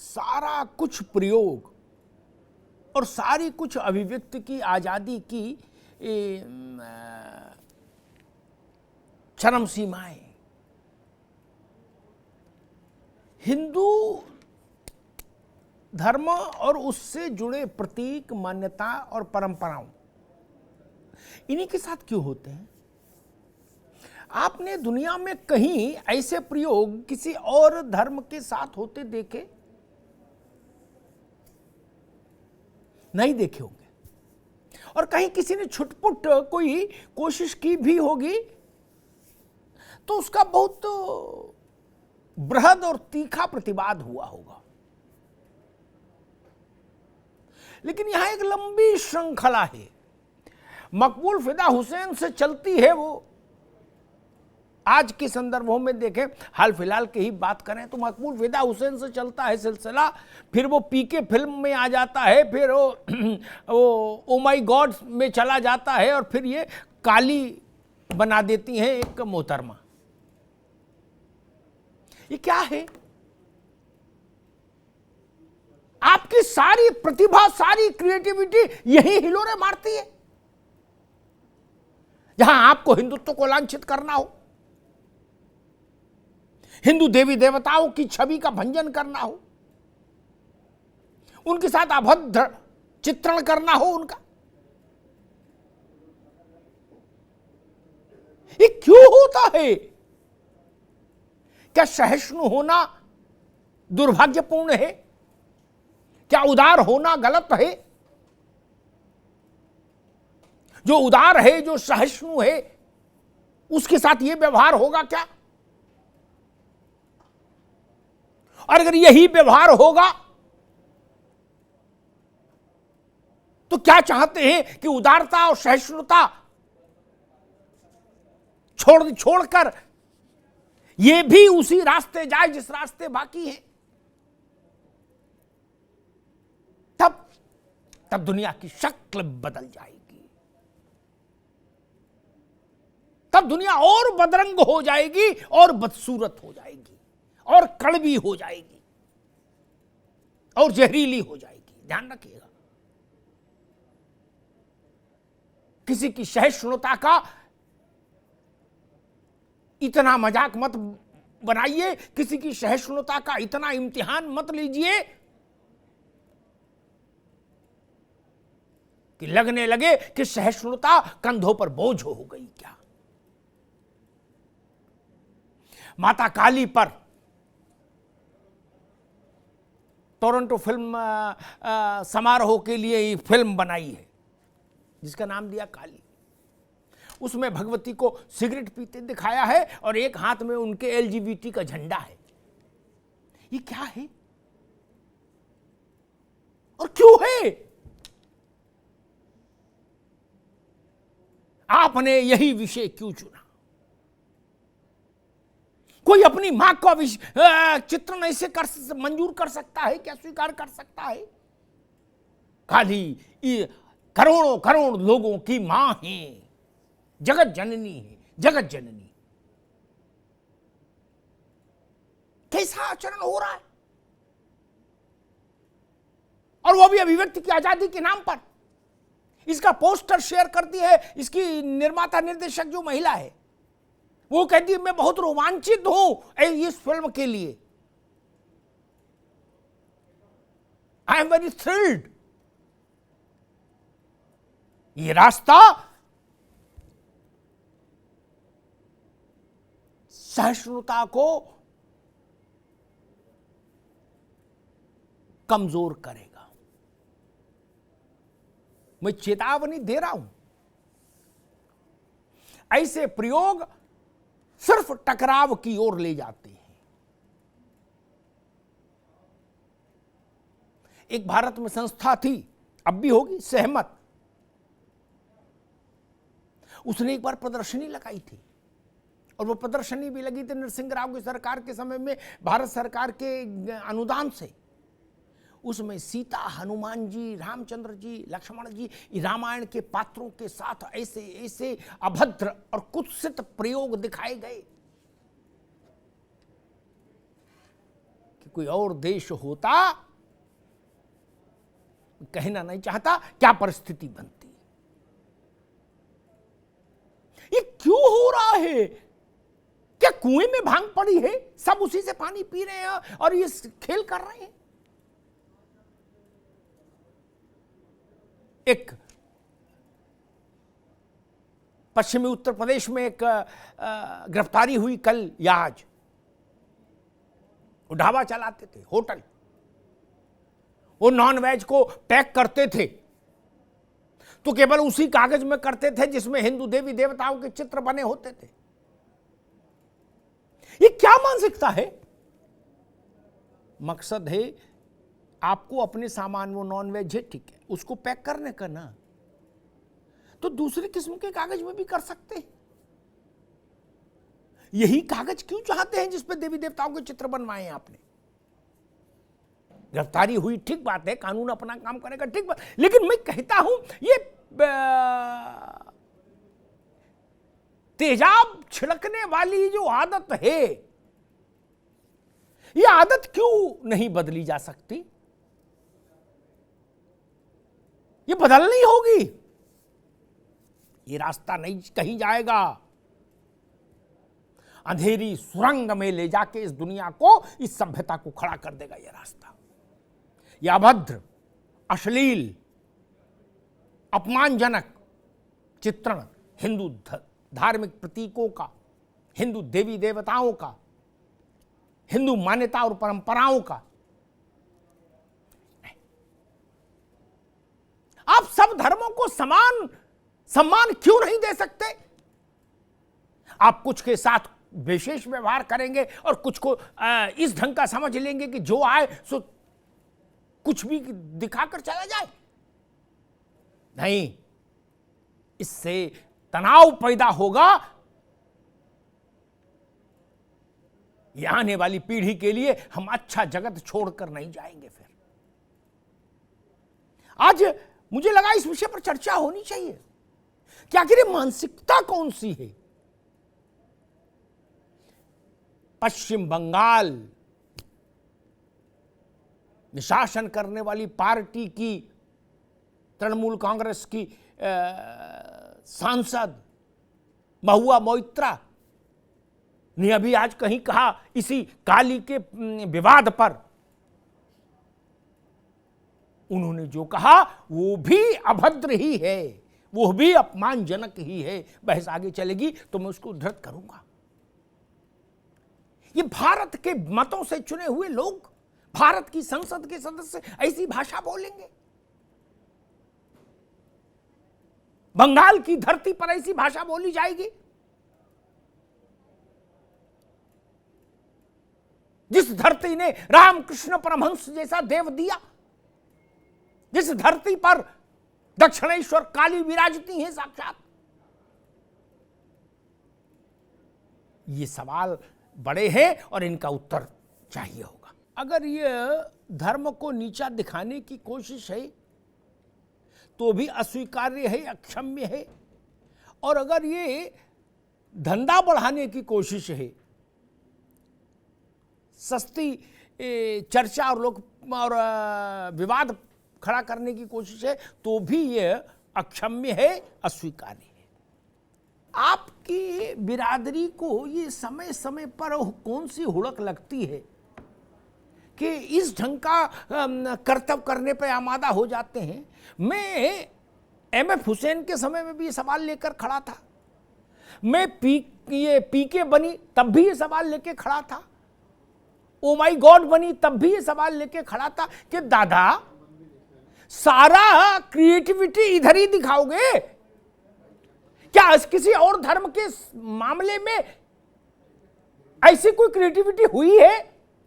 सारा कुछ प्रयोग और सारी कुछ अभिव्यक्ति की आजादी की चरम सीमाएं हिंदू धर्म और उससे जुड़े प्रतीक, मान्यता और परंपराओं, इन्हीं के साथ क्यों होते हैं? आपने दुनिया में कहीं ऐसे प्रयोग किसी और धर्म के साथ होते देखे? नहीं देखे होंगे। और कहीं किसी ने छुटपुट कोई कोशिश की भी होगी तो उसका बहुत बृहद और तीखा प्रतिवाद हुआ होगा। लेकिन यहां एक लंबी श्रृंखला है। मकबूल फिदा हुसैन से चलती है वो। आज के संदर्भों में देखें, हाल फिलहाल की ही बात करें तो मकबूल फिदा हुसैन से चलता है सिलसिला, फिर वो पीके फिल्म में आ जाता है, फिर वो ओ माई गॉड में चला जाता है, और फिर ये काली बना देती हैं एक मोहतरमा। ये क्या है? आपकी सारी प्रतिभा, सारी क्रिएटिविटी यही हिलोरे मारती है। जहां आपको हिंदुत्व को लांछित करना हो, हिंदू देवी देवताओं की छवि का भंजन करना हो, उनके साथ अभद्र चित्रण करना हो उनका, ये क्यों होता है? क्या सहिष्णु होना दुर्भाग्यपूर्ण है? क्या उदार होना गलत है? जो उदार है, जो सहिष्णु है, उसके साथ यह व्यवहार होगा क्या? और अगर यही व्यवहार होगा तो क्या चाहते हैं कि उदारता और सहिष्णुता छोड़कर ये भी उसी रास्ते जाए जिस रास्ते बाकी है? तब दुनिया की शक्ल बदल जाएगी। तब दुनिया और बदरंग हो जाएगी, और बदसूरत हो जाएगी, और कड़वी हो जाएगी, और जहरीली हो जाएगी। ध्यान रखिएगा, किसी की सहिष्णुता का इतना मजाक मत बनाइए, किसी की सहिष्णुता का इतना इम्तिहान मत लीजिए कि लगने लगे कि सहिष्णुता कंधों पर बोझ हो गई क्या। माता काली पर टोरंटो फिल्म समारोह के लिए फिल्म बनाई है जिसका नाम दिया काली। उसमें भगवती को सिगरेट पीते दिखाया है और एक हाथ में उनके एलजीबीटी का झंडा है। ये क्या है और क्यों है? आपने यही विषय क्यों चुना? कोई अपनी मां का चित्रण ऐसे मंजूर कर सकता है क्या? स्वीकार कर सकता है? काली करोड़ों करोड़ लोगों की मां है, जगत जननी है, जगत जननी। कैसा आचरण हो रहा है? और वो भी अभिव्यक्ति की आजादी के नाम पर। इसका पोस्टर शेयर करती है इसकी निर्माता निर्देशक जो महिला है, वो कहती है मैं बहुत रोमांचित हूं इस फिल्म के लिए। I am very thrilled. ये रास्ता सहिष्णुता को कमजोर करेगा। मैं चेतावनी दे रहा हूं, ऐसे प्रयोग सिर्फ टकराव की ओर ले जाते हैं। एक भारत में संस्था थी, अब भी होगी, सहमत। उसने एक बार प्रदर्शनी लगाई थी, और वो प्रदर्शनी भी लगी थी नरसिंह राव की सरकार के समय में, भारत सरकार के अनुदान से। उसमें सीता, हनुमान जी, रामचंद्र जी, लक्ष्मण जी, रामायण के पात्रों के साथ ऐसे ऐसे अभद्र और कुत्सित प्रयोग दिखाए गए कि कि कोई और देश होता, कहना नहीं चाहता क्या परिस्थिति बनती। ये क्यों हो रहा है? क्या कुएं में भांग पड़ी है, सब उसी से पानी पी रहे हैं और ये खेल कर रहे हैं? एक पश्चिमी उत्तर प्रदेश में एक गिरफ्तारी हुई कल या आज। वो ढाबा चलाते थे, होटल, वो नॉन वेज को पैक करते थे तो केवल उसी कागज में करते थे जिसमें हिंदू देवी देवताओं के चित्र बने होते थे। ये क्या मानसिकता है? मकसद है आपको अपने सामान, वो नॉन वेज है ठीक है, उसको पैक करने का ना, तो दूसरी किस्म के कागज में भी कर सकते हैं। यही कागज क्यों चाहते हैं जिस पे देवी देवताओं के चित्र बनवाए हैं आपने? गिरफ्तारी हुई ठीक बात है, कानून अपना काम करेगा ठीक बात, लेकिन मैं कहता हूं ये तेजाब छिड़कने वाली जो आदत है, ये आदत क्यों नहीं बदली जा सकती? ये बदलनी होगी। ये रास्ता नहीं कहीं जाएगा। अंधेरी सुरंग में ले जाके इस दुनिया को, इस सभ्यता को खड़ा कर देगा ये रास्ता। यह अभद्र, अश्लील, अपमानजनक चित्रण हिंदू धार्मिक प्रतीकों का, हिंदू देवी देवताओं का, हिंदू मान्यता और परंपराओं का, आप सब धर्मों को समान सम्मान क्यों नहीं दे सकते? आप कुछ के साथ विशेष व्यवहार करेंगे और कुछ को इस ढंग का समझ लेंगे कि जो आए सो कुछ भी दिखाकर चला जाए। नहीं, इससे तनाव पैदा होगा। ये आने वाली पीढ़ी के लिए हम अच्छा जगत छोड़कर नहीं जाएंगे। फिर आज मुझे लगा इस विषय पर चर्चा होनी चाहिए कि आखिर ये मानसिकता कौन सी है। पश्चिम बंगाल में शासन करने वाली पार्टी की, तृणमूल कांग्रेस की सांसद महुआ मोइत्रा ने अभी आज कहीं कहा, इसी काली के विवाद पर उन्होंने जो कहा वो भी अभद्र ही है, वो भी अपमानजनक ही है। बहस आगे चलेगी तो मैं उसको उद्धृत करूंगा। ये भारत के मतों से चुने हुए लोग, भारत की संसद के सदस्य ऐसी भाषा बोलेंगे? बंगाल की धरती पर ऐसी भाषा बोली जाएगी? जिस धरती ने रामकृष्ण परमहंस जैसा देव दिया, जिस धरती पर दक्षिणेश्वर काली विराजती हैं साक्षात। ये सवाल बड़े हैं और इनका उत्तर चाहिए होगा। अगर ये धर्म को नीचा दिखाने की कोशिश है तो भी अस्वीकार्य है, अक्षम्य है, और अगर ये धंधा बढ़ाने की कोशिश है, सस्ती चर्चा और और विवाद खड़ा करने की कोशिश है, तो भी ये अक्षम्य है, अस्वीकार्य है। आपकी बिरादरी को ये समय समय पर कौन सी हुड़क लगती है कि इस ढंग का कर्तव्य करने पर आमादा हो जाते हैं। मैं एमएफ हुसैन के समय में भी ये सवाल लेकर खड़ा था, मैं पीके बनी तब भी ये सवाल लेके खड़ा था, ओ माई गॉड बनी तब भी ये सवाल लेके खड़ा था कि दादा सारा क्रिएटिविटी इधर ही दिखाओगे क्या? किसी और धर्म के मामले में ऐसी कोई क्रिएटिविटी हुई है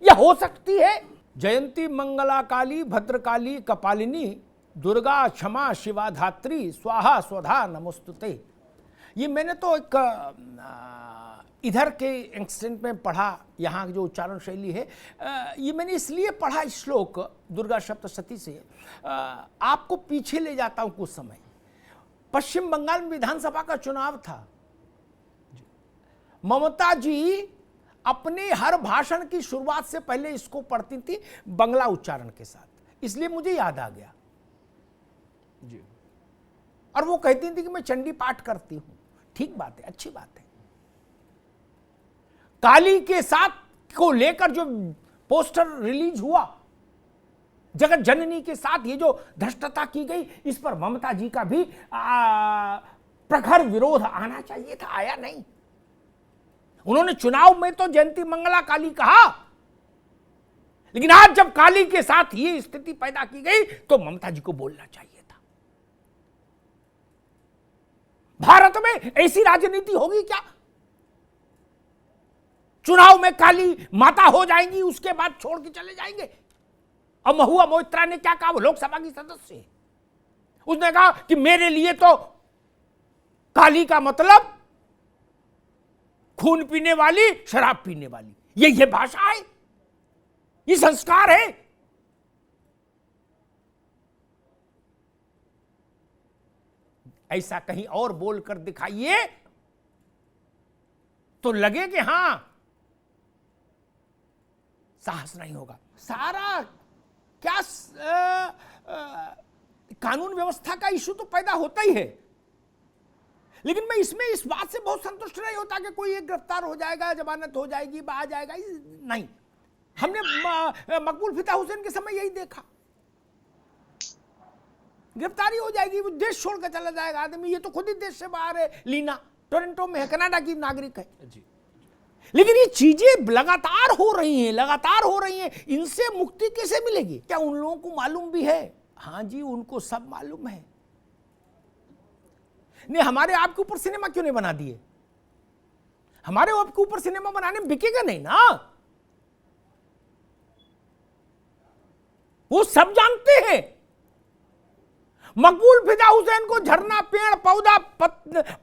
या हो सकती है? जयंती मंगला काली भद्रकाली कपालिनी दुर्गा क्षमा शिवा धात्री स्वाहा स्वधा नमोस्तुते। ये मैंने तो एक इधर के एक्सेंट में पढ़ा, यहाँ जो उच्चारण शैली है, ये मैंने इसलिए पढ़ा श्लोक दुर्गा सप्तशती से। आपको पीछे ले जाता हूँ कुछ समय। पश्चिम बंगाल में विधानसभा का चुनाव था। ममता जी अपने हर भाषण की शुरुआत से पहले इसको पढ़ती थी बंगला उच्चारण के साथ, इसलिए मुझे याद आ गया जी। और वो कहती थी कि मैं चंडी पाठ करती हूं। ठीक बात है, अच्छी बात है। काली के साथ को लेकर जो पोस्टर रिलीज हुआ, जगत जननी के साथ ये जो धृष्टता की गई, इस पर ममता जी का भी प्रखर विरोध आना चाहिए था, आया नहीं। उन्होंने चुनाव में तो जयंती मंगला काली कहा, लेकिन आज जब काली के साथ ये स्थिति पैदा की गई तो ममता जी को बोलना चाहिए था। भारत में ऐसी राजनीति होगी क्या? चुनाव में काली माता हो जाएंगी, उसके बाद छोड़ के चले जाएंगे। और महुआ मोइत्रा ने क्या कहा? वो लोकसभा की सदस्य है, उसने कहा कि मेरे लिए तो काली का मतलब खून पीने वाली, शराब पीने वाली। ये भाषा है, ये संस्कार है। ऐसा कहीं और बोलकर दिखाइए तो लगे कि हां साहस नहीं होगा। सारा क्या कानून व्यवस्था का इशू तो पैदा होता ही है, लेकिन मैं इसमें इस बात से बहुत संतुष्ट नहीं होता कि कोई एक गिरफ्तार हो जाएगा, जमानत हो जाएगी, आ जाएगा, नहीं। हमने मकबूल फिदा हुसैन के समय यही देखा, गिरफ्तारी हो जाएगी, वो देश छोड़कर चला जाएगा आदमी। ये तो खुद ही देश से बाहर है, लीना टोरंटो में है, कनाडा की नागरिक है जी। लेकिन ये चीजें लगातार हो रही हैं, इनसे मुक्ति कैसे मिलेगी? क्या उन लोगों को मालूम भी है? हाँ जी, उनको सब मालूम है। नहीं, हमारे आपके ऊपर सिनेमा क्यों नहीं बना दिए? हमारे आपके ऊपर सिनेमा बनाने में बिकेगा नहीं ना, वो सब जानते हैं। मकबूल फिदा हुसैन को झरना, पेड़ पौधा,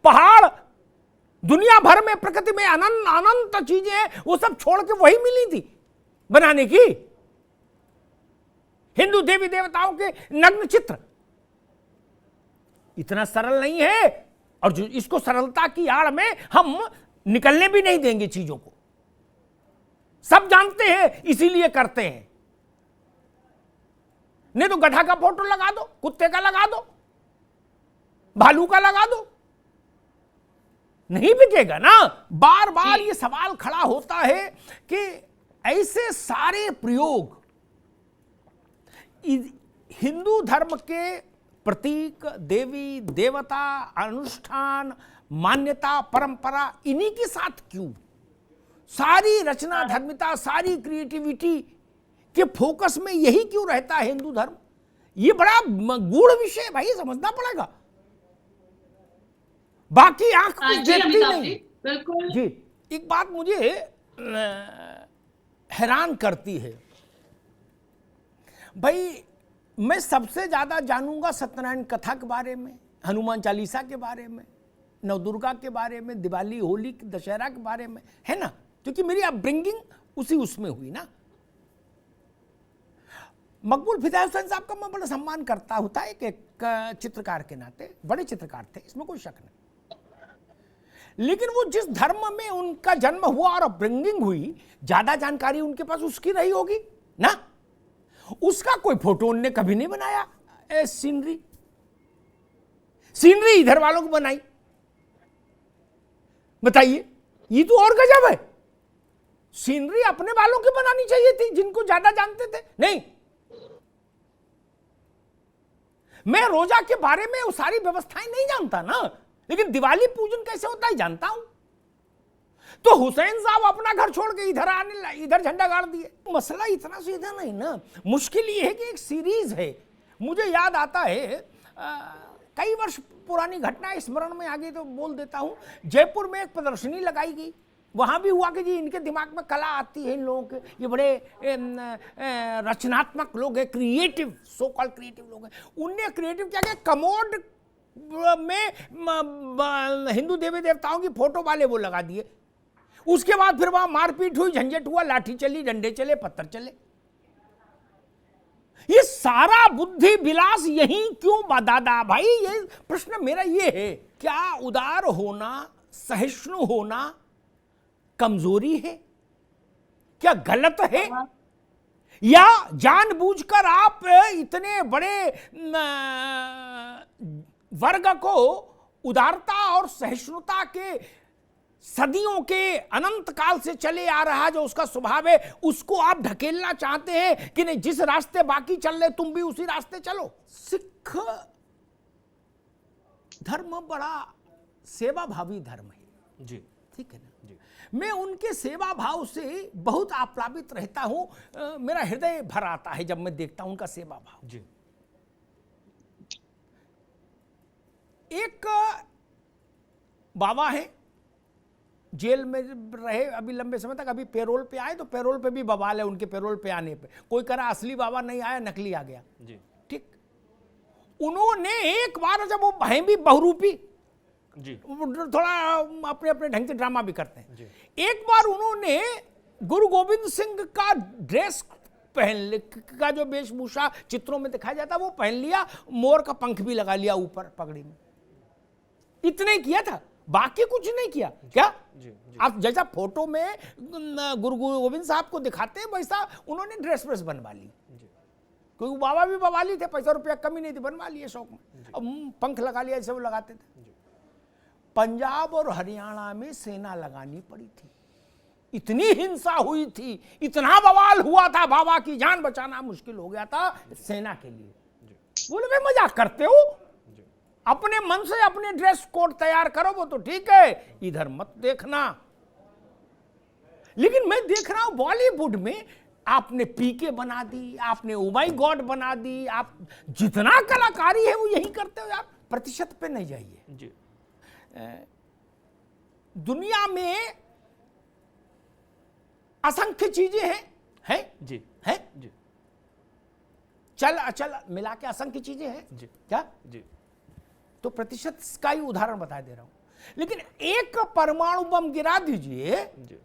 पहाड़, दुनिया भर में प्रकृति में अनंत चीजें हैं, वो सब छोड़ के वही मिली थी बनाने की। हिंदू देवी देवताओं के नग्न चित्र इतना सरल नहीं है, और जो इसको सरलता की आड़ में हम निकलने भी नहीं देंगे चीजों को। सब जानते हैं, इसीलिए करते हैं। नहीं तो गधा का फोटो लगा दो, कुत्ते का लगा दो, भालू का लगा दो, नहीं बिकेगा ना। बार बार ये सवाल खड़ा होता है कि ऐसे सारे प्रयोग हिंदू धर्म के प्रतीक, देवी देवता, अनुष्ठान, मान्यता, परंपरा, इन्हीं के साथ क्यों? सारी रचना धर्मिता, सारी क्रिएटिविटी के फोकस में यही क्यों रहता है हिंदू धर्म? ये बड़ा गूढ़ विषय है भाई, समझना पड़ेगा। बाकी आंख कुछ देखती नहीं। बिल्कुल जी, एक बात मुझे हैरान करती है भाई, मैं सबसे ज्यादा जानूंगा सत्यनारायण कथा के बारे में, हनुमान चालीसा के बारे में, नवदुर्गा के बारे में, दिवाली, होली, दशहरा के बारे में, है ना, क्योंकि मेरी अपब्रिंगिंग उसमें हुई ना। मकबूल फिदा हुसैन साहब का मैं बड़ा सम्मान करता होता है, एक चित्रकार के नाते, बड़े चित्रकार थे, इसमें कोई शक नहीं। लेकिन वो जिस धर्म में उनका जन्म हुआ और अपब्रिंगिंग हुई, ज्यादा जानकारी उनके पास उसकी रही होगी ना। उसका कोई फोटो उनने कभी नहीं बनाया। सीनरी इधर वालों को बनाई, बताइए, ये तो और गजब है। सीनरी अपने वालों की बनानी चाहिए थी, जिनको ज्यादा जानते थे। नहीं, मैं रोजा के बारे में वो सारी व्यवस्थाएं नहीं जानता ना, लेकिन दिवाली पूजन कैसे होता है जानता हूं। तो हुसैन साहब अपना घर छोड़ के इधर झंडा गाड़ दिए। मसला इतना सीधा नहीं ना, मुश्किल ये है कि एक सीरीज है। मुझे याद आता है कई वर्ष पुरानी घटना स्मरण में आ गई तो बोल देता हूं। जयपुर में एक प्रदर्शनी लगाई गई, वहां भी हुआ कि जी इनके दिमाग में कला आती है इन लोगों के, ये बड़े रचनात्मक लोग हैं, क्रिएटिव, सो कॉल्ड क्रिएटिव लोग हैं। उनने क्रिएटिव क्या किया, कमोड में हिंदू देवी देवताओं की फोटो वाले वो लगा दिए। उसके बाद फिर वहां मारपीट हुई, झंझट हुआ, लाठी चली, डंडे चले, पत्थर चले। ये सारा बुद्धि विलास यही क्यों दादा भाई? ये प्रश्न मेरा ये है, क्या उदार होना, सहिष्णु होना कमजोरी है? क्या गलत है? या जानबूझकर आप इतने बड़े वर्ग को उदारता और सहिष्णुता के सदियों के अनंत काल से चले आ रहा जो उसका स्वभाव है, उसको आप ढकेलना चाहते हैं कि नहीं, जिस रास्ते बाकी चल रहे तुम भी उसी रास्ते चलो? सिख धर्म बड़ा सेवाभावी धर्म है जी, ठीक है ना जी। मैं उनके सेवा भाव से बहुत आप्लावित रहता हूं, मेरा हृदय भर आता है जब मैं देखता हूं उनका सेवा भाव। जी। एक बाबा है, जेल में रहे अभी लंबे समय तक, अभी पैरोल पे आए, तो पैरोल पे भी बवाल है उनके पैरोल पे आने पे। कोई कह रहा असली बाबा नहीं आया, नकली आ गया। जी। ठीक, उन्होंने एक बार, जब वो हैं भी बहुरूपी जी, थोड़ा अपने अपने ढंग से ड्रामा भी करते हैं जी। एक बार उन्होंने गुरु गोविंद सिंह का ड्रेस पहन का जो वेशभूषा चित्रों में दिखाया जाता वो पहन लिया, मोर का पंख भी लगा लिया ऊपर पगड़ी में। इतने किया था, बाकी कुछ नहीं किया। क्या जी, जी। आप जैसा फोटो में गुरु गोविंद साहब को दिखाते हैं वैसा उन्होंने ड्रेस व्रेस बनवा ली, क्योंकि बाबा भी बवाली थे, पैसा रुपया कमी नहीं थी, बनवा लिए शौक में। अब पंख लगा लिया जैसे वो लगाते थे। पंजाब और हरियाणा में सेना लगानी पड़ी थी, इतनी हिंसा हुई थी, इतना बवाल हुआ था, बाबा की जान बचाना मुश्किल हो गया था सेना के लिए। बोले मैं मजाक करते हो, अपने मन से अपने ड्रेस कोड तैयार करो, वो तो ठीक है, इधर मत देखना। लेकिन मैं देख रहा हूं बॉलीवुड में आपने पीके बना दी, आपने ओ माय गॉड बना दी, आप जितना कलाकारी है वो यही करते हो। आप प्रतिशत पे नहीं जाइए। जी। दुनिया में असंख्य चीजें हैं जी, हैं जी। चल अचल मिला के असंख्य चीजें हैं जी। क्या? जी। तो प्रतिशत का ही उदाहरण बता दे रहा हूं। लेकिन एक परमाणु बम गिरा दीजिए जी।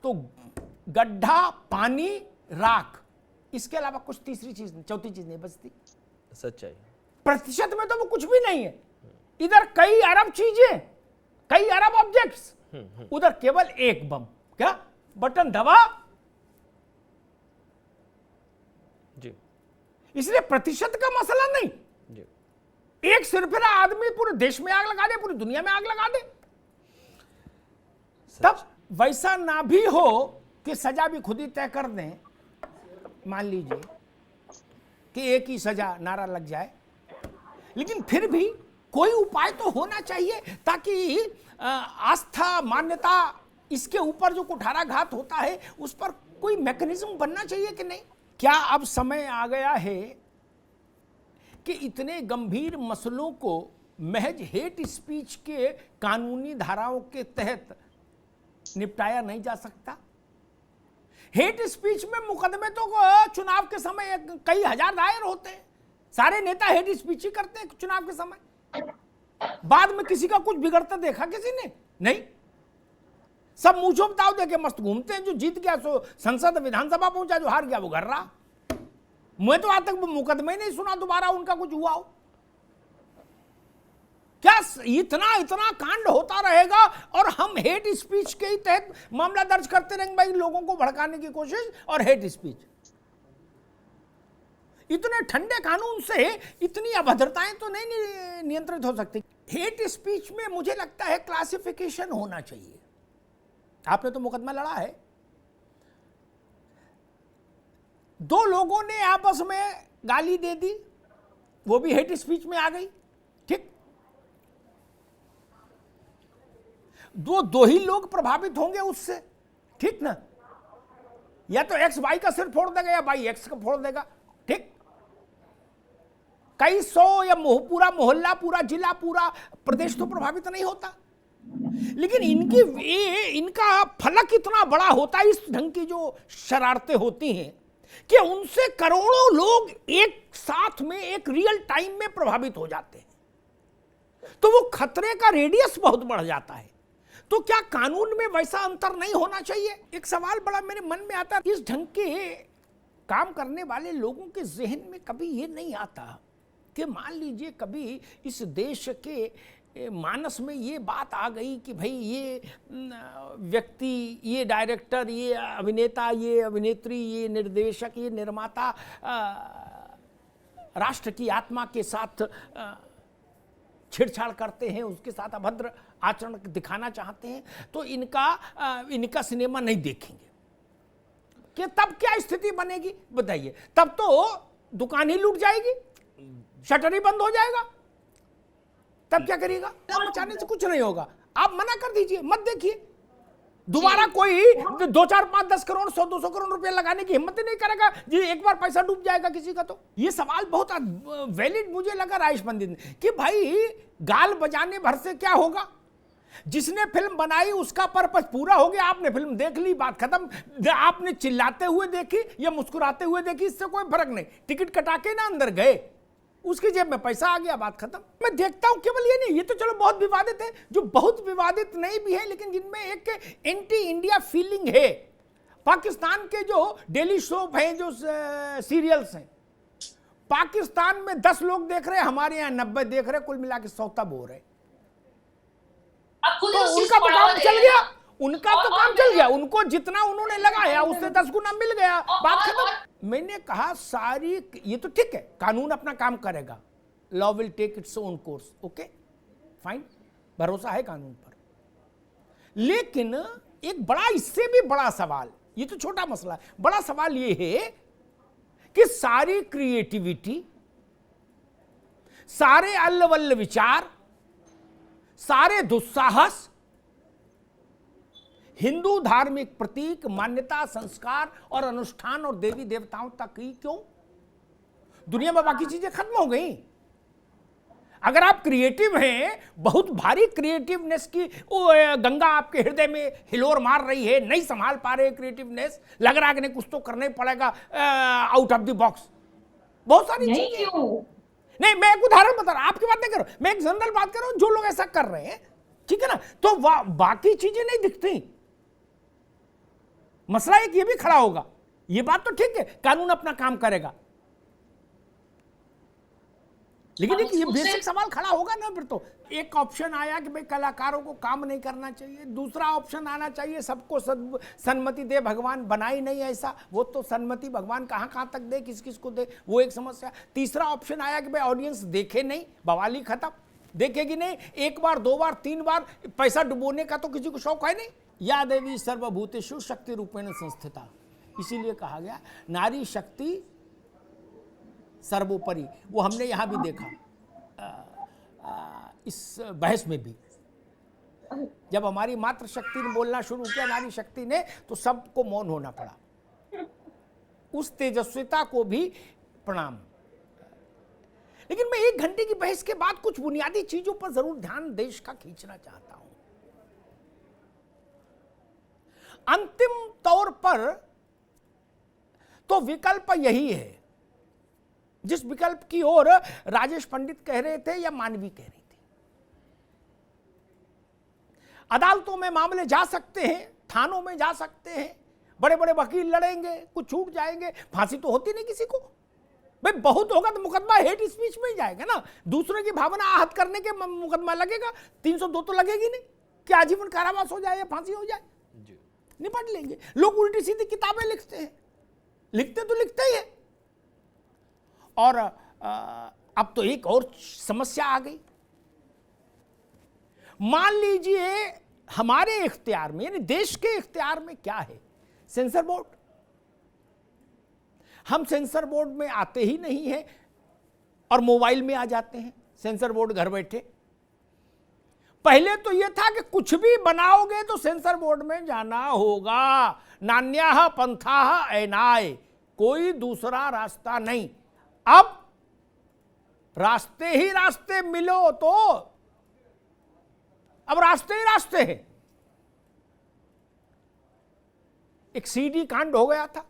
तो गड्ढा, पानी, राख, इसके अलावा कुछ तीसरी चीज नहीं, चौथी चीज नहीं बचती। सच्चाई। प्रतिशत में तो वो कुछ भी नहीं है। इधर कई अरब चीजें, कई अरब ऑब्जेक्ट्स, उधर केवल एक बम। क्या? बटन दबा। जी। इसलिए प्रतिशत का मसला नहीं। जी। एक सिरफिरा आदमी पूरे देश में आग लगा दे, पूरी दुनिया में आग लगा दे, तब वैसा ना भी हो कि सजा भी खुद ही तय कर दें। मान लीजिए कि एक ही सजा नारा लग जाए, लेकिन फिर भी कोई उपाय तो होना चाहिए ताकि आस्था, मान्यता, इसके ऊपर जो कुठाराघात होता है उस पर कोई मैकेनिज्म बनना चाहिए कि नहीं? क्या अब समय आ गया है कि इतने गंभीर मसलों को महज हेट स्पीच के कानूनी धाराओं के तहत निपटाया नहीं जा सकता? हेट स्पीच में मुकदमे तो चुनाव के समय कई हजार दायर होते हैं, सारे नेता हेट स्पीच ही करते हैं चुनाव के समय। बाद में किसी का कुछ बिगड़ता देखा किसी ने? नहीं, सब मुंह बताओ देके मस्त घूमते हैं। जो जीत गया सो संसद विधानसभा पहुंचा, जो हार गया वो घर रहा। मैं तो आज तक मुकदमे नहीं सुना दोबारा उनका कुछ हुआ हो। क्या इतना इतना कांड होता रहेगा और हम हेट स्पीच के ही तहत मामला दर्ज करते रहेंगे? भाई लोगों को भड़काने की कोशिश और हेट स्पीच। इतने ठंडे कानून से इतनी अभद्रताएं तो नहीं नियंत्रित हो सकती। हेट स्पीच में मुझे लगता है क्लासिफिकेशन होना चाहिए। आपने तो मुकदमा लड़ा है, दो लोगों ने आपस में गाली दे दी, वो भी हेट स्पीच में आ गई। ठीक, दो ही लोग प्रभावित होंगे उससे, ठीक ना? या तो एक्स वाई का सिर फोड़ देगा या वाई एक्स का फोड़ देगा। ठीक, कई सौ या पूरा मोहल्ला, पूरा जिला, पूरा प्रदेश तो प्रभावित नहीं होता। लेकिन इनका फलक इतना बड़ा होता है, इस ढंग की जो शरारतें होती हैं कि उनसे करोड़ों लोग एक साथ में एक रियल टाइम में प्रभावित हो जाते हैं, तो वो खतरे का रेडियस बहुत बढ़ जाता है। तो क्या कानून में वैसा अंतर नहीं होना चाहिए? एक सवाल बड़ा मेरे मन में आता है, इस ढंग के काम करने वाले लोगों के जहन में कभी ये नहीं आता कि मान लीजिए कभी इस देश के मानस में ये बात आ गई कि भाई ये व्यक्ति, ये डायरेक्टर, ये अभिनेता, ये अभिनेत्री, ये निर्देशक, ये निर्माता राष्ट्र की आत्मा के साथ छेड़छाड़ करते हैं, उसके साथ अभद्र आचरण दिखाना चाहते हैं, तो इनका सिनेमा नहीं देखेंगे। कि तब क्या स्थिति बनेगी बताइए? तब तो दुकान ही लूट जाएगी, शटर ही बंद हो जाएगा। तब क्या करिएगा? बचाने से कुछ नहीं होगा, आप मना कर दीजिए, मत देखिए। दोबारा कोई 2, 4, 5, 10 करोड़ 100, 200 करोड़ रुपए लगाने की हिम्मत ही नहीं करेगा जी। एक बार पैसा डूब जाएगा किसी का। तो ये सवाल बहुत वैलिड मुझे लगा राजेश पंडित ने कि भाई गाल बजाने भर से क्या होगा? जिसने फिल्म बनाई उसका पर्पस पूरा हो गया, आपने फिल्म देख ली, बात खत्म। आपने चिल्लाते हुए देखी या मुस्कुराते हुए देखी, इससे कोई फर्क नहीं। टिकट कटा के ना अंदर गए, उसकी जेब में पैसा आ गया, बात खत्म। मैं देखता हूं केवल ये नहीं, ये तो चलो बहुत विवादित है, जो बहुत विवादित नहीं भी है लेकिन जिनमें एक एंटी इंडिया फीलिंग है। पाकिस्तान के जो डेली सोप हैं, जो सीरियल्स हैं, पाकिस्तान में 10 लोग देख रहे हैं, हमारे यहाँ 90 देख रहे हैं, कुल मिला के 100 तब हो रहे। तो उनका तो काम चल गया, उनका तो काम चल गया, उनको जितना उन्होंने लगाया उससे 10 गुना मिल गया, बात खत्म। मैंने कहा सारी, ये तो ठीक है, कानून अपना काम करेगा, law will take its own course, okay fine, भरोसा है कानून पर। लेकिन एक बड़ा, इससे भी बड़ा सवाल, ये तो छोटा मसला है, बड़ा सवाल ये है कि सारी क्रिएटिविटी, सारे अल्लवल्ल विचार, सारे दुस्साहस हिंदू धार्मिक प्रतीक, मान्यता, संस्कार और अनुष्ठान और देवी देवताओं तक ही क्यों? दुनिया में बाकी चीजें खत्म हो गई। अगर आप क्रिएटिव हैं, बहुत भारी क्रिएटिवनेस की गंगा आपके हृदय में हिलोर मार रही है, नहीं संभाल पा रहे क्रिएटिवनेस, लग रहा है कि नहीं कुछ तो करना ही पड़ेगा आउट ऑफ द बॉक्स, बहुत सारी चीजें। नहीं, मैं एक उदाहरण बता रहा हूं, आपकी बात नहीं कर रहा हूं, मैं एक जनरल बात कर रहा हूं, जो लोग ऐसा कर रहे हैं, ठीक है ना, तो बाकी चीजें नहीं दिखती। मसला एक ये भी खड़ा होगा, ये बात तो ठीक है, कानून अपना काम करेगा, लेकिन ये बेसिक सवाल खड़ा होगा ना फिर। तो एक ऑप्शन आया कि भाई कलाकारों को काम नहीं करना चाहिए, दूसरा ऑप्शन आना चाहिए सबको सन्मति दे, भगवान बनाई नहीं ऐसा, वो तो सन्मति भगवान कहां कहां तक दे, किस किस को दे, वो एक समस्या। तीसरा ऑप्शन आया कि भाई ऑडियंस देखे नहीं, बवाली खत्म, देखेगी नहीं, एक बार 2 बार 3 बार, पैसा डुबोने का तो किसी को शौक है नहीं। या देवी सर्वभूतेषु शक्ति रूपेण संस्थिता, इसीलिए कहा गया नारी शक्ति सर्वोपरि। वो हमने यहां भी देखा, इस बहस में भी, जब हमारी मातृशक्ति ने बोलना शुरू किया, नारी शक्ति ने, तो सबको मौन होना पड़ा। उस तेजस्विता को भी प्रणाम। लेकिन मैं 1 घंटे की बहस के बाद कुछ बुनियादी चीजों पर जरूर ध्यान देश का खींचना चाहता हूं। अंतिम तौर पर तो विकल्प यही है, जिस विकल्प की ओर राजेश पंडित कह रहे थे या मानवी कह रही थी। अदालतों में मामले जा सकते हैं, थानों में जा सकते हैं, बड़े बड़े वकील लड़ेंगे, कुछ छूट जाएंगे, फांसी तो होती नहीं किसी को। भाई बहुत होगा तो मुकदमा हेट स्पीच में ही जाएगा ना, दूसरे की भावना आहत करने के मुकदमा लगेगा, 302 तो लगेगी नहीं कि आजीवन कारावास हो जाए या फांसी हो जाए, निपट लेंगे। लोग उल्टी सीधी किताबें लिखते हैं, लिखते तो लिखते ही है। और अब तो एक और समस्या आ गई। मान लीजिए हमारे इख्तियार में, यानी देश के इख्तियार में क्या है? Sensor board. हम सेंसर बोर्ड में आते ही नहीं हैं और मोबाइल में आ जाते हैं सेंसर बोर्ड घर बैठे। पहले तो यह था कि कुछ भी बनाओगे तो सेंसर बोर्ड में जाना होगा, नान्याह पंथाह ऐनाय, कोई दूसरा रास्ता नहीं। अब रास्ते ही रास्ते मिलो तो अब रास्ते ही रास्ते हैं। एक सीडी कांड हो गया था,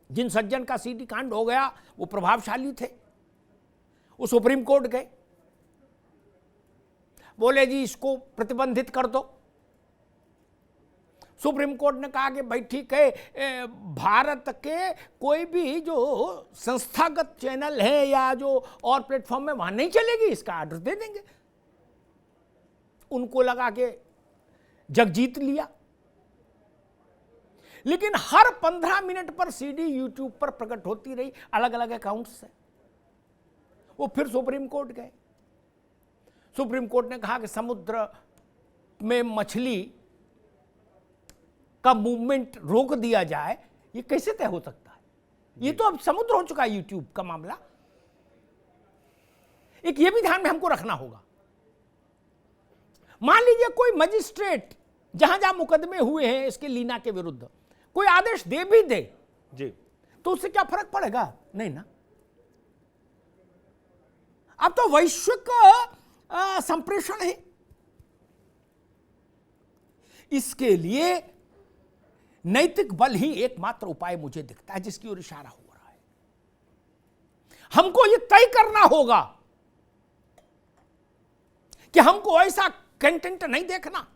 जिन सज्जन का सीडी कांड हो गया वो प्रभावशाली थे, वो सुप्रीम कोर्ट गए, बोले जी इसको प्रतिबंधित कर दो। सुप्रीम कोर्ट ने कहा कि भाई ठीक है, भारत के कोई भी जो संस्थागत चैनल है या जो और प्लेटफॉर्म है वहां नहीं चलेगी, इसका आर्डर दे देंगे। उनको लगा के जग जीत लिया। लेकिन हर 15 मिनट पर सीडी यूट्यूब पर प्रकट होती रही अलग अलग अकाउंट से। वो फिर सुप्रीम कोर्ट गए। सुप्रीम कोर्ट ने कहा कि समुद्र में मछली का मूवमेंट रोक दिया जाए, ये कैसे तय हो सकता है? ये तो अब समुद्र हो चुका है यूट्यूब का मामला। एक ये भी ध्यान में हमको रखना होगा, मान लीजिए कोई मजिस्ट्रेट जहां जहां मुकदमे हुए हैं इसके लीना के विरुद्ध कोई आदेश दे भी दे जी, तो उससे क्या फर्क पड़ेगा? नहीं ना। अब तो वैश्विक संप्रेषण है, इसके लिए नैतिक बल ही एकमात्र उपाय मुझे दिखता है जिसकी ओर इशारा हो रहा है। हमको यह तय करना होगा कि हमको ऐसा कंटेंट नहीं देखना,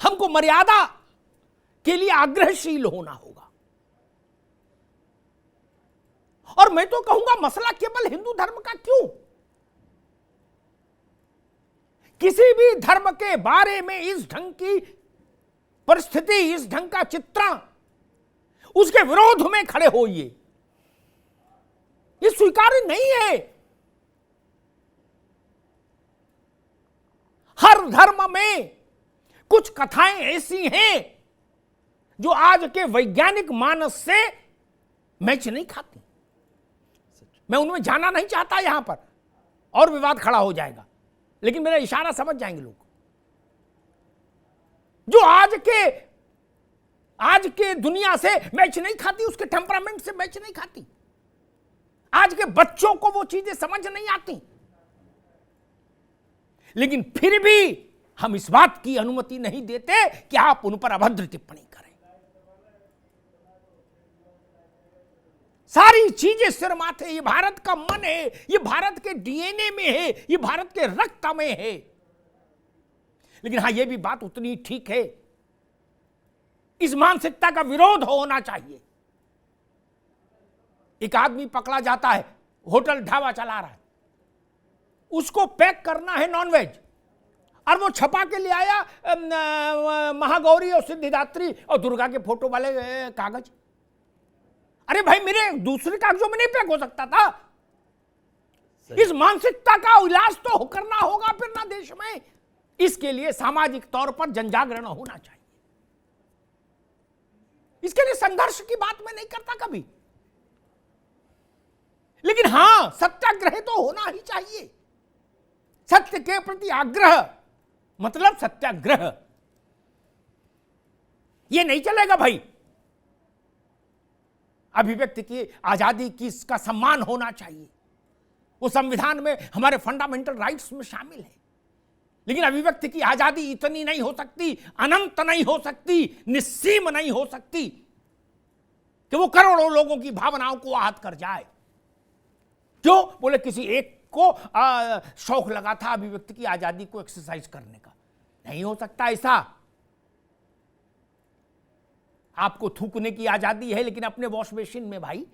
हमको मर्यादा के लिए आग्रहशील होना होगा। और मैं तो कहूंगा मसला केवल हिंदू धर्म का क्यों, किसी भी धर्म के बारे में इस ढंग की परिस्थिति, इस ढंग का चित्रण, उसके विरोध में खड़े होइए, ये स्वीकार्य नहीं है। हर धर्म में कुछ कथाएं ऐसी हैं जो आज के वैज्ञानिक मानस से मैच नहीं खाती। मैं उनमें जाना नहीं चाहता यहां पर, और विवाद खड़ा हो जाएगा, लेकिन मेरा इशारा समझ जाएंगे लोग। जो आज के दुनिया से मैच नहीं खाती, उसके टेम्परामेंट से मैच नहीं खाती, आज के बच्चों को वो चीजें समझ नहीं आती। लेकिन फिर भी हम इस बात की अनुमति नहीं देते कि आप उन पर अभद्र टिप्पणी करें। सारी चीजें सिर माथे, ये भारत का मन है, ये भारत के डीएनए में है, ये भारत के रक्त में है। लेकिन हां, ये भी बात उतनी ठीक है, इस मानसिकता का विरोध होना चाहिए। एक आदमी पकड़ा जाता है, होटल ढाबा चला रहा है, उसको पैक करना है नॉनवेज, और वो छपा के ले आया महागौरी और सिद्धिदात्री और दुर्गा के फोटो वाले कागज। अरे भाई, मेरे दूसरे कागजों में नहीं पैक हो सकता था? इस मानसिकता का इलाज तो करना होगा फिर ना देश में। इसके लिए सामाजिक तौर पर जनजागरण होना चाहिए। इसके लिए संघर्ष की बात मैं नहीं करता कभी, लेकिन हां, सत्याग्रह तो होना ही चाहिए। सत्य के प्रति आग्रह मतलब सत्याग्रह। यह नहीं चलेगा भाई। अभिव्यक्ति की आजादी की इसका सम्मान होना चाहिए, वो संविधान में हमारे फंडामेंटल राइट्स में शामिल है। लेकिन अभिव्यक्ति की आजादी इतनी नहीं हो सकती, अनंत नहीं हो सकती, निस्सीम नहीं हो सकती कि वो करोड़ों लोगों की भावनाओं को आहत कर जाए। क्यों? बोले किसी एक को शौक लगा था अभिव्यक्ति की आजादी को एक्सरसाइज करने का। नहीं हो सकता ऐसा। आपको थूकने की आजादी है, लेकिन अपने वॉश बेसिन में भाई,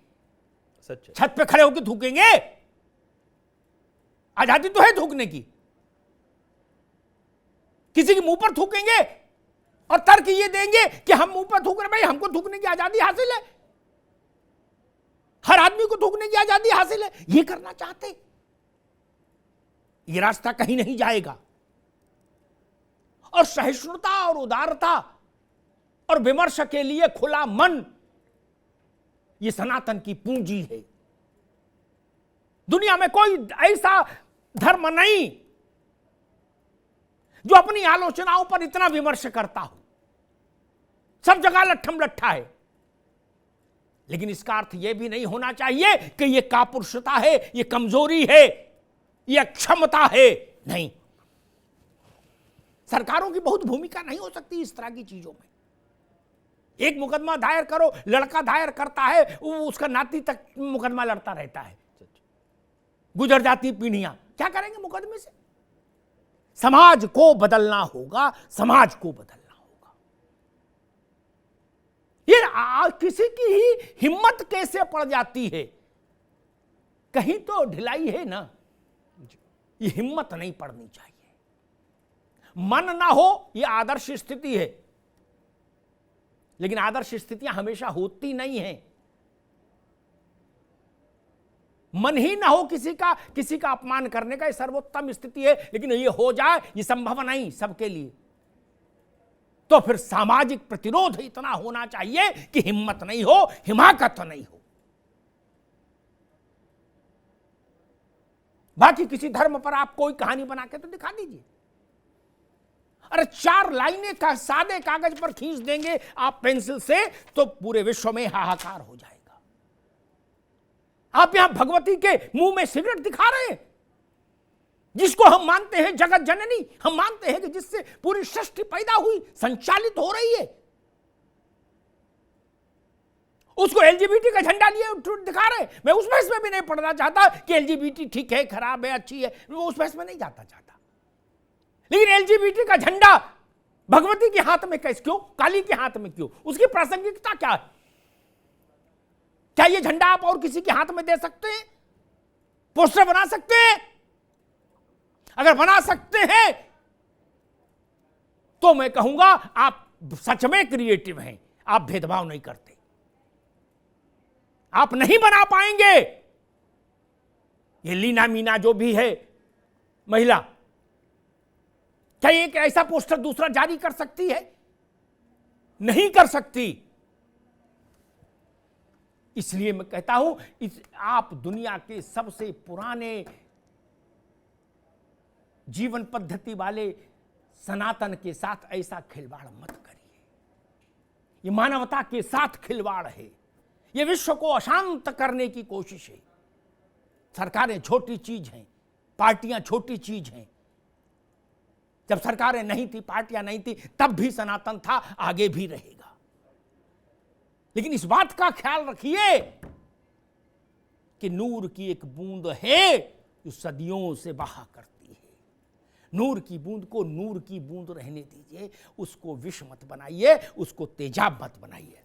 सच है। छत पे खड़े होकर थूकेंगे? आजादी तो है थूकने की। किसी के मुंह पर थूकेंगे और तर्क ये देंगे कि हम मुंह पर थूक रहे, भाई हमको थूकने की आजादी हासिल है, हर आदमी को थूकने की आजादी हासिल है। ये करना चाहते, ये रास्ता कहीं नहीं जाएगा। और सहिष्णुता और उदारता और विमर्श के लिए खुला मन, ये सनातन की पूंजी है। दुनिया में कोई ऐसा धर्म नहीं जो अपनी आलोचनाओं पर इतना विमर्श करता हो। सब जगह लट्ठम लट्ठा है। लेकिन इसका अर्थ यह भी नहीं होना चाहिए कि यह कापुरुषता है, यह कमजोरी है, यह क्षमता है। नहीं, सरकारों की बहुत भूमिका नहीं हो सकती इस तरह की चीजों में। एक मुकदमा दायर करो, लड़का दायर करता है, उसका नाती तक मुकदमा लड़ता रहता है, गुजर जाती पीढ़ियां, क्या करेंगे मुकदमे से? समाज को बदलना होगा, समाज को बदलना होगा। ये किसी की ही हिम्मत कैसे पड़ जाती है, कहीं तो ढिलाई है ना। ये हिम्मत नहीं पड़नी चाहिए। मन ना हो ये आदर्श स्थिति है, लेकिन आदर्श स्थितियां हमेशा होती नहीं हैं। मन ही ना हो किसी का अपमान करने का, ये सर्वोत्तम स्थिति है, लेकिन ये हो जाए ये संभव नहीं सबके लिए। तो फिर सामाजिक प्रतिरोध इतना होना चाहिए कि हिम्मत नहीं हो, हिमाकत नहीं हो। बाकी किसी धर्म पर आप कोई कहानी बना के तो दिखा दीजिए। अरे 4 लाइनें का सादे कागज पर खींच देंगे आप पेंसिल से, तो पूरे विश्व में हाहाकार हो जाएगा। आप यहां भगवती के मुंह में सिगरेट दिखा रहे हैं, जिसको हम मानते हैं जगत जननी, हम मानते हैं कि जिससे पूरी सृष्टि पैदा हुई, संचालित हो रही है, उसको एलजीबीटी का झंडा लिए दिखा रहे हैं। मैं उस बहस में भी नहीं पढ़ना चाहता कि एलजीबीटी ठीक है, खराब है, अच्छी है, मैं उस बहस में नहीं जाता चाहता। लेकिन एलजीबीटी का झंडा भगवती के हाथ में कैसे, क्यों, काली के हाथ में क्यों, उसकी प्रासंगिकता क्या है? क्या ये झंडा आप और किसी के हाथ में दे सकते हैं? पोस्टर बना सकते हैं? अगर बना सकते हैं तो मैं कहूंगा आप सच में क्रिएटिव हैं, आप भेदभाव नहीं करते। आप नहीं बना पाएंगे। ये लीना मीना जो भी है महिला, क्या एक ऐसा पोस्टर दूसरा जारी कर सकती है? नहीं कर सकती। इसलिए मैं कहता हूं आप दुनिया के सबसे पुराने जीवन पद्धति वाले सनातन के साथ ऐसा खिलवाड़ मत करिए। ये मानवता के साथ खिलवाड़ है, ये विश्व को अशांत करने की कोशिश है। सरकारें छोटी चीज हैं, पार्टियां छोटी चीज हैं। जब सरकारें नहीं थी, पार्टियां नहीं थी, तब भी सनातन था, आगे भी रहेगा। लेकिन इस बात का ख्याल रखिए कि नूर की एक बूंद है जो सदियों से बहा करती है। नूर की बूंद को नूर की बूंद रहने दीजिए, उसको विष मत बनाइए, उसको तेजाब मत बनाइए।